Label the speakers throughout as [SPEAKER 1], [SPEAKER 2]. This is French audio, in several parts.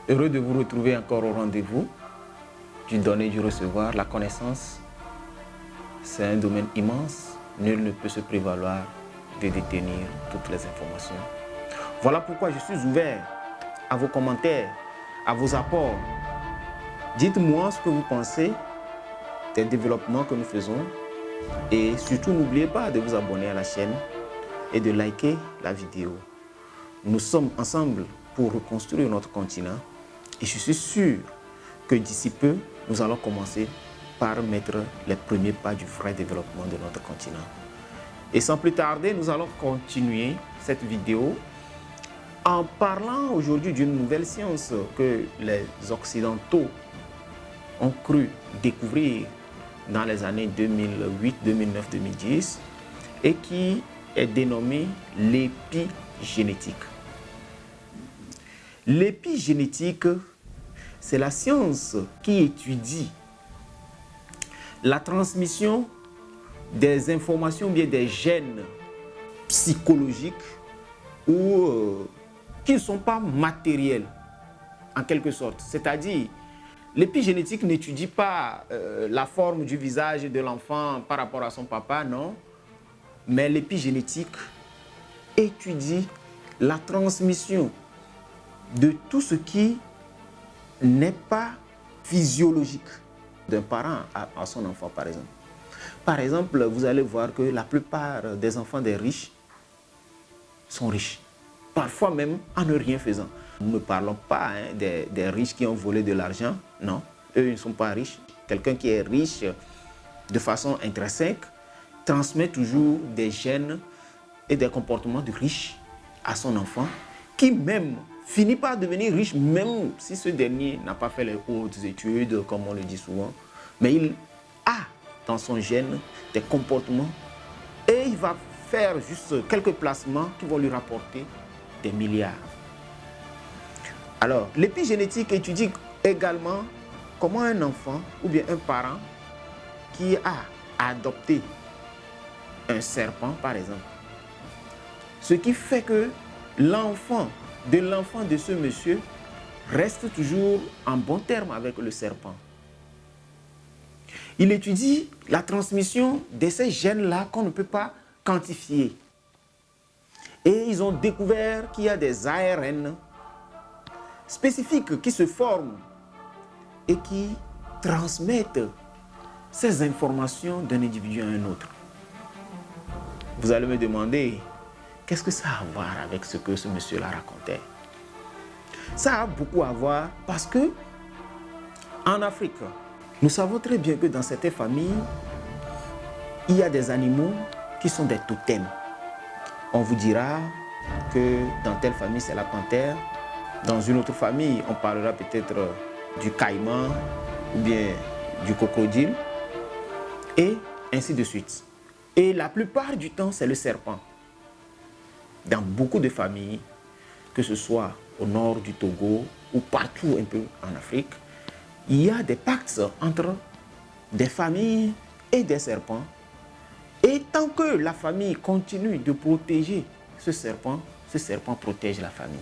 [SPEAKER 1] Heureux de vous retrouver encore au rendez-vous du donner, du recevoir. La connaissance, c'est un domaine immense. Nul ne peut se prévaloir de détenir toutes les informations. Voilà pourquoi je suis ouvert à vos commentaires, à vos apports. Dites-moi ce que vous pensez des développements que nous faisons. Et surtout, n'oubliez pas de vous abonner à la chaîne et de liker la vidéo. Nous sommes ensemble pour reconstruire notre continent. Et je suis sûr que d'ici peu, nous allons commencer par mettre les premiers pas du vrai développement de notre continent. Et sans plus tarder, nous allons continuer cette vidéo en parlant aujourd'hui d'une nouvelle science que les Occidentaux ont cru découvrir dans les années 2008, 2009, 2010 et qui est dénommée l'épigénétique. L'épigénétique, c'est la science qui étudie la transmission des informations, bien des gènes psychologiques ou qui ne sont pas matériels en quelque sorte. C'est-à-dire, l'épigénétique n'étudie pas la forme du visage de l'enfant par rapport à son papa, non. Mais l'épigénétique étudie la transmission de tout ce qui n'est pas physiologique d'un parent à son enfant, par exemple. Par exemple, vous allez voir que la plupart des enfants des riches sont riches. Parfois même en ne rien faisant. Nous ne parlons pas des riches qui ont volé de l'argent. Non, eux ils ne sont pas riches. Quelqu'un qui est riche de façon intrinsèque transmet toujours des gènes et des comportements de riche à son enfant qui même finit par devenir riche même si ce dernier n'a pas fait les hautes études comme on le dit souvent. Mais il a dans son gène des comportements et il va faire juste quelques placements qui vont lui rapporter des milliards. Alors, l'épigénétique étudie également comment un enfant ou bien un parent qui a adopté un serpent, par exemple, ce qui fait que l'enfant de ce monsieur reste toujours en bon terme avec le serpent. Il étudie la transmission de ces gènes-là qu'on ne peut pas quantifier. Et ils ont découvert qu'il y a des ARN spécifiques qui se forment et qui transmettent ces informations d'un individu à un autre. Vous allez me demander, qu'est-ce que ça a à voir avec ce que ce monsieur-là racontait? Ça a beaucoup à voir parce que en Afrique, nous savons très bien que dans certaines familles, il y a des animaux qui sont des totems. On vous dira que dans telle famille, c'est la panthère. Dans une autre famille, on parlera peut-être du caïman ou bien du crocodile. Et ainsi de suite. Et la plupart du temps, c'est le serpent. Dans beaucoup de familles, que ce soit au nord du Togo ou partout un peu en Afrique, il y a des pactes entre des familles et des serpents. Et tant que la famille continue de protéger ce serpent protège la famille.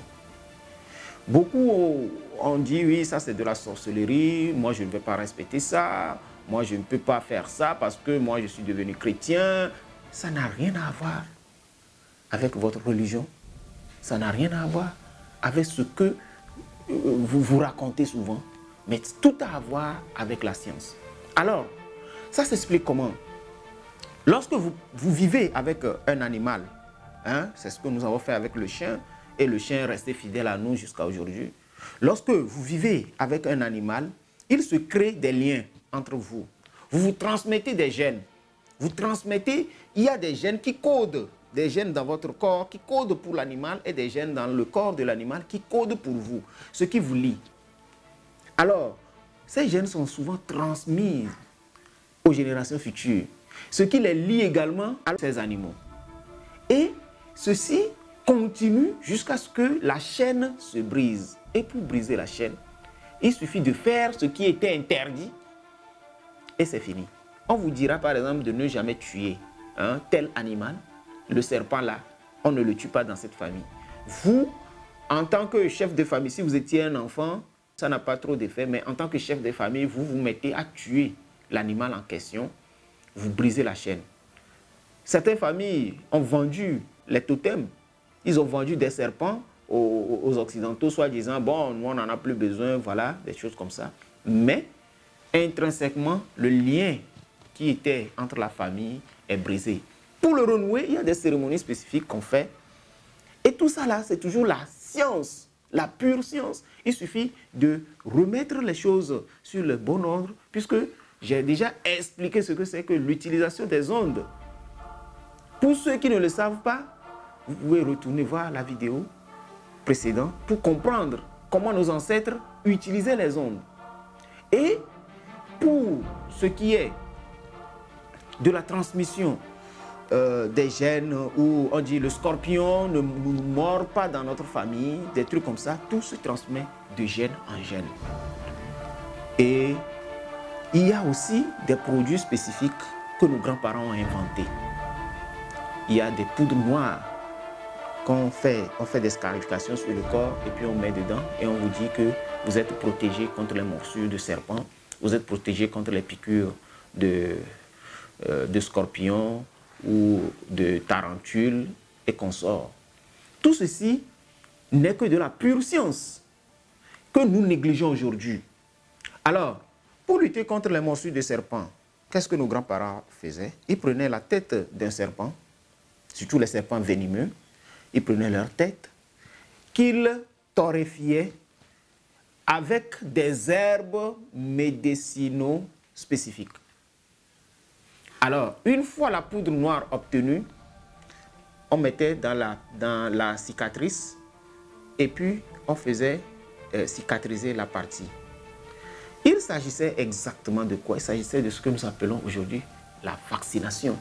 [SPEAKER 1] Beaucoup ont dit oui, ça c'est de la sorcellerie, moi je ne vais pas respecter ça, moi je ne peux pas faire ça parce que moi je suis devenu chrétien. Ça n'a rien à voir avec votre religion, ça n'a rien à voir avec ce que vous vous racontez souvent, mais tout a à voir avec la science. Alors, ça s'explique comment? Lorsque vous vivez avec un animal, c'est ce que nous avons fait avec le chien, et le chien est resté fidèle à nous jusqu'à aujourd'hui. Lorsque vous vivez avec un animal, il se crée des liens entre vous. Vous vous transmettez des gènes. Vous transmettez, il y a des gènes qui codent, des gènes dans votre corps qui codent pour l'animal et des gènes dans le corps de l'animal qui codent pour vous, ce qui vous lie. Alors, ces gènes sont souvent transmis aux générations futures, ce qui les lie également à ces animaux. Et ceci continue jusqu'à ce que la chaîne se brise. Et pour briser la chaîne, il suffit de faire ce qui était interdit et c'est fini. On vous dira par exemple de ne jamais tuer un tel animal, le serpent là, on ne le tue pas dans cette famille. Vous, en tant que chef de famille, si vous étiez un enfant ça n'a pas trop d'effet, mais en tant que chef de famille, vous vous mettez à tuer l'animal en question, vous brisez la chaîne. Certaines familles ont vendu les totems, ils ont vendu des serpents aux Occidentaux, soit disant, bon, nous on n'en a plus besoin, voilà, des choses comme ça. Mais intrinsèquement, le lien qui était entre la famille est brisé. Pour le renouer, il y a des cérémonies spécifiques qu'on fait. Et tout ça là, c'est toujours la science, la pure science. Il suffit de remettre les choses sur le bon ordre, puisque j'ai déjà expliqué ce que c'est que l'utilisation des ondes. Pour ceux qui ne le savent pas, vous pouvez retourner voir la vidéo précédente pour comprendre comment nos ancêtres utilisaient les ondes. Et pour ce qui est de la transmission des gènes, où on dit le scorpion ne nous mord pas dans notre famille, des trucs comme ça, tout se transmet de gène en gène. Et il y a aussi des produits spécifiques que nos grands-parents ont inventés. Il y a des poudres noires qu'on fait, on fait des scarifications sur le corps et puis on met dedans et on vous dit que vous êtes protégé contre les morsures de serpents, vous êtes protégé contre les piqûres de scorpions ou de tarentules et consorts. Tout ceci n'est que de la pure science que nous négligeons aujourd'hui. Alors, pour lutter contre les morsures de serpents, qu'est-ce que nos grands-parents faisaient? Ils prenaient la tête d'un serpent, surtout les serpents venimeux, ils prenaient leur tête, qu'ils torréfiaient avec des herbes médicinaux spécifiques. Alors, une fois la poudre noire obtenue, on mettait dans la cicatrice et puis on faisait cicatriser la partie. Il s'agissait exactement de quoi? Il s'agissait de ce que nous appelons aujourd'hui la vaccination.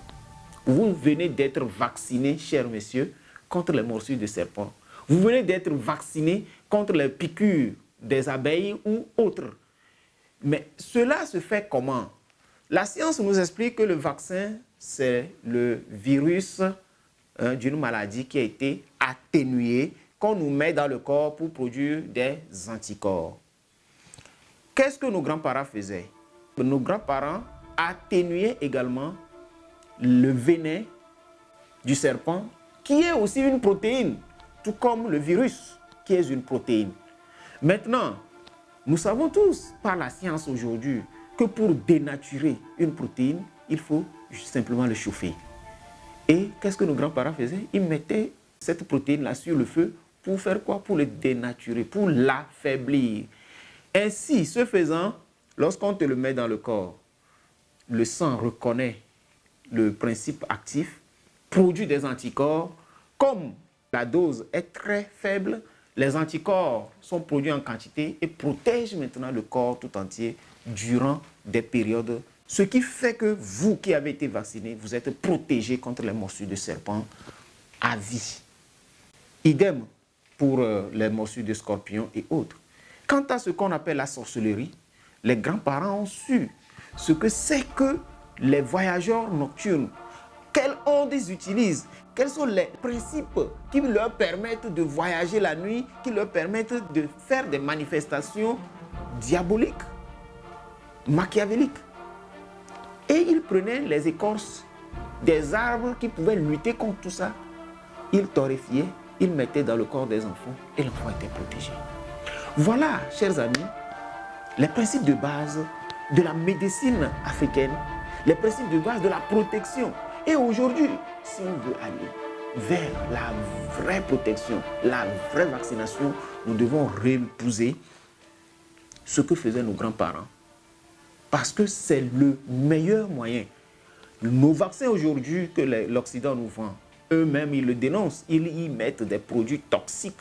[SPEAKER 1] Vous venez d'être vacciné, chers messieurs, contre les morsures de serpents. Vous venez d'être vacciné contre les piqûres des abeilles ou autres. Mais cela se fait comment? La science nous explique que le vaccin, c'est le virus d'une maladie qui a été atténuée, qu'on nous met dans le corps pour produire des anticorps. Qu'est-ce que nos grands-parents faisaient? Nos grands-parents atténuaient également le venin du serpent, qui est aussi une protéine, tout comme le virus, qui est une protéine. Maintenant, nous savons tous par la science aujourd'hui que pour dénaturer une protéine, il faut simplement le chauffer. Et qu'est-ce que nos grands-parents faisaient? Ils mettaient cette protéine-là sur le feu pour faire quoi? Pour le dénaturer, pour l'affaiblir. Ainsi, ce faisant, lorsqu'on te le met dans le corps, le sang reconnaît le principe actif, produit des anticorps. Comme la dose est très faible, les anticorps sont produits en quantité et protègent maintenant le corps tout entier durant des périodes. Ce qui fait que vous qui avez été vacciné, vous êtes protégé contre les morsures de serpents à vie. Idem pour les morsures de scorpions et autres. Quant à ce qu'on appelle la sorcellerie, les grands-parents ont su ce que c'est que les voyageurs nocturnes. Quelles ondes ils utilisent? Quels sont les principes qui leur permettent de voyager la nuit, qui leur permettent de faire des manifestations diaboliques, machiavéliques? Et ils prenaient les écorces des arbres qui pouvaient lutter contre tout ça. Ils torréfiaient, ils mettaient dans le corps des enfants et l'enfant était protégé. Voilà, chers amis, les principes de base de la médecine africaine, les principes de base de la protection. Et aujourd'hui, si on veut aller vers la vraie protection, la vraie vaccination, nous devons réépouser ce que faisaient nos grands-parents. Parce que c'est le meilleur moyen. Nos vaccins aujourd'hui que l'Occident nous vend, eux-mêmes, ils le dénoncent. Ils y mettent des produits toxiques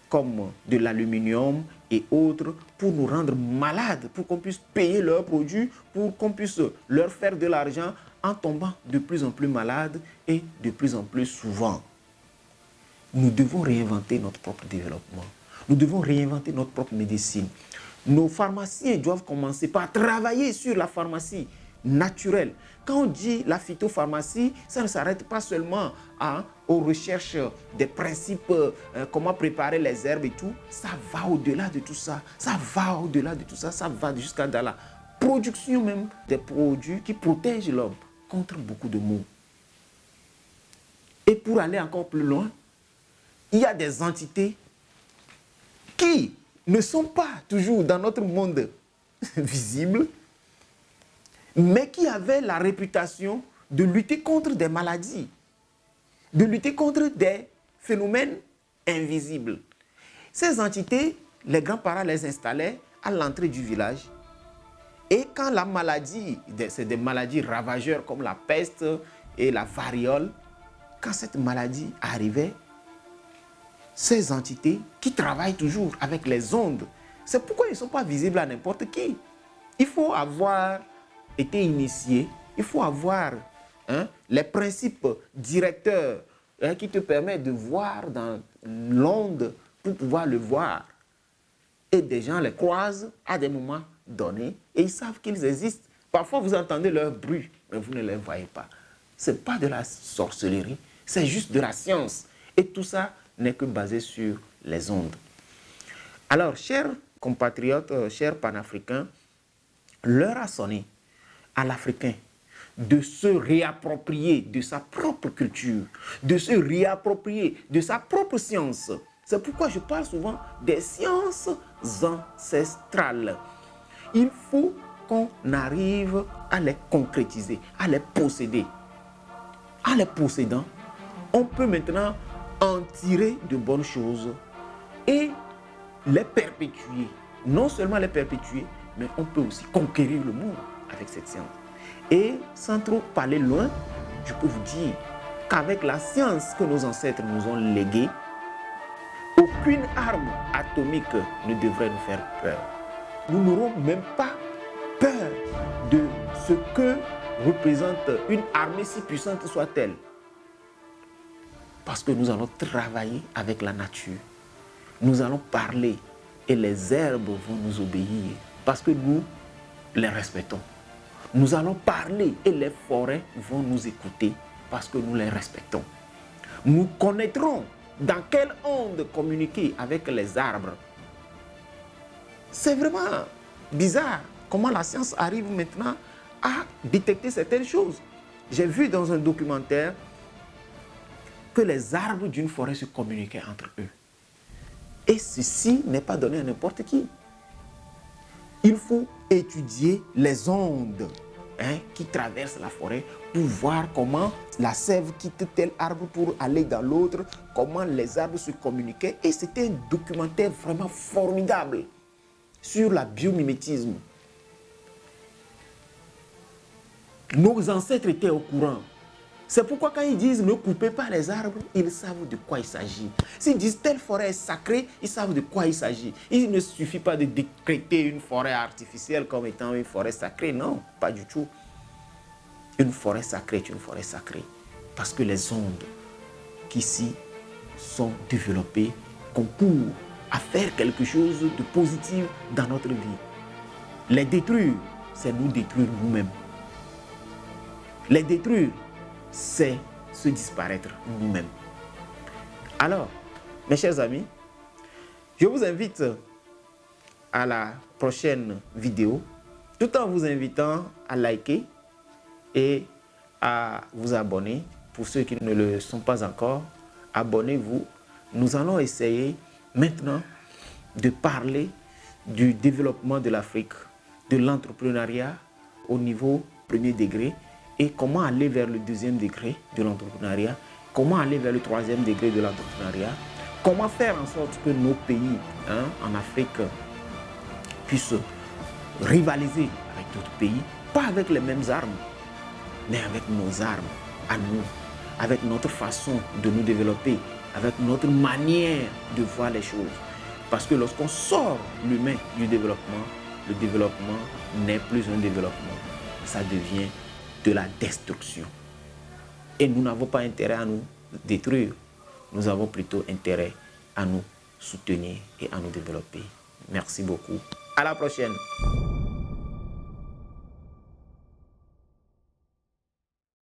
[SPEAKER 1] comme de l'aluminium et autres pour nous rendre malades, pour qu'on puisse payer leurs produits, pour qu'on puisse leur faire de l'argent en tombant de plus en plus malades et de plus en plus souvent. Nous devons réinventer notre propre développement. Nous devons réinventer notre propre médecine. Nos pharmaciens doivent commencer par travailler sur la pharmacie naturelle. Quand on dit la phytopharmacie, ça ne s'arrête pas seulement aux recherches des principes, comment préparer les herbes et tout, ça va au-delà de tout ça. Ça va au-delà de tout ça. Ça va jusqu'à dans la production même des produits qui protègent l'homme contre beaucoup de maux. Et pour aller encore plus loin, il y a des entités qui ne sont pas toujours dans notre monde visible, mais qui avaient la réputation de lutter contre des maladies, de lutter contre des phénomènes invisibles. Ces entités, les grands-parents les installaient à l'entrée du village. Et quand la maladie, c'est des maladies ravageurs comme la peste et la variole, quand cette maladie arrivait, ces entités qui travaillent toujours avec les ondes, c'est pourquoi ils ne sont pas visibles à n'importe qui. Il faut avoir été initié, il faut avoir les principes directeurs qui te permettent de voir dans l'onde pour pouvoir le voir. Et des gens les croisent à des moments donnés et ils savent qu'ils existent. Parfois, vous entendez leur bruit, mais vous ne les voyez pas. Ce n'est pas de la sorcellerie, c'est juste de la science. Et tout ça n'est que basé sur les ondes. Alors, chers compatriotes, chers panafricains, l'heure a sonné à l'Africain de se réapproprier de sa propre culture, de se réapproprier de sa propre science. C'est pourquoi je parle souvent des sciences ancestrales. Il faut qu'on arrive à les concrétiser, à les posséder. En les possédant, on peut maintenant en tirer de bonnes choses et les perpétuer. Non seulement les perpétuer, mais on peut aussi conquérir le monde avec cette science. Et sans trop parler loin, je peux vous dire qu'avec la science que nos ancêtres nous ont léguée, aucune arme atomique ne devrait nous faire peur. Nous n'aurons même pas peur de ce que représente une armée si puissante soit-elle. Parce que nous allons travailler avec la nature. Nous allons parler et les herbes vont nous obéir parce que nous les respectons. Nous allons parler et les forêts vont nous écouter parce que nous les respectons. Nous connaîtrons dans quelle onde communiquer avec les arbres. C'est vraiment bizarre comment la science arrive maintenant à détecter certaines choses. J'ai vu dans un documentaire que les arbres d'une forêt se communiquaient entre eux. Et ceci n'est pas donné à n'importe qui. Il faut étudier les ondes qui traversent la forêt pour voir comment la sève quitte tel arbre pour aller dans l'autre, comment les arbres se communiquaient. Et c'était un documentaire vraiment formidable sur le biomimétisme. Nos ancêtres étaient au courant. C'est pourquoi quand ils disent ne coupez pas les arbres, ils savent de quoi il s'agit. S'ils disent telle forêt est sacrée, ils savent de quoi il s'agit. Il ne suffit pas de décréter une forêt artificielle comme étant une forêt sacrée. Non, pas du tout. Une forêt sacrée est une forêt sacrée. Parce que les ondes qui ici sont développées concourent à faire quelque chose de positif dans notre vie. Les détruire, c'est nous détruire nous-mêmes. Les détruire, c'est se disparaître nous-mêmes. Alors, mes chers amis, je vous invite à la prochaine vidéo, tout en vous invitant à liker et à vous abonner. Pour ceux qui ne le sont pas encore, abonnez-vous. Nous allons essayer maintenant de parler du développement de l'Afrique, de l'entrepreneuriat au niveau premier degré, et comment aller vers le deuxième degré de l'entrepreneuriat, comment aller vers le troisième degré de l'entrepreneuriat, comment faire en sorte que nos pays en Afrique puissent rivaliser avec d'autres pays, pas avec les mêmes armes, mais avec nos armes à nous, avec notre façon de nous développer, avec notre manière de voir les choses. Parce que lorsqu'on sort l'humain du développement, le développement n'est plus un développement, ça devient de la destruction. Et nous n'avons pas intérêt à nous détruire, nous avons plutôt intérêt à nous soutenir et à nous développer. Merci beaucoup. À la prochaine.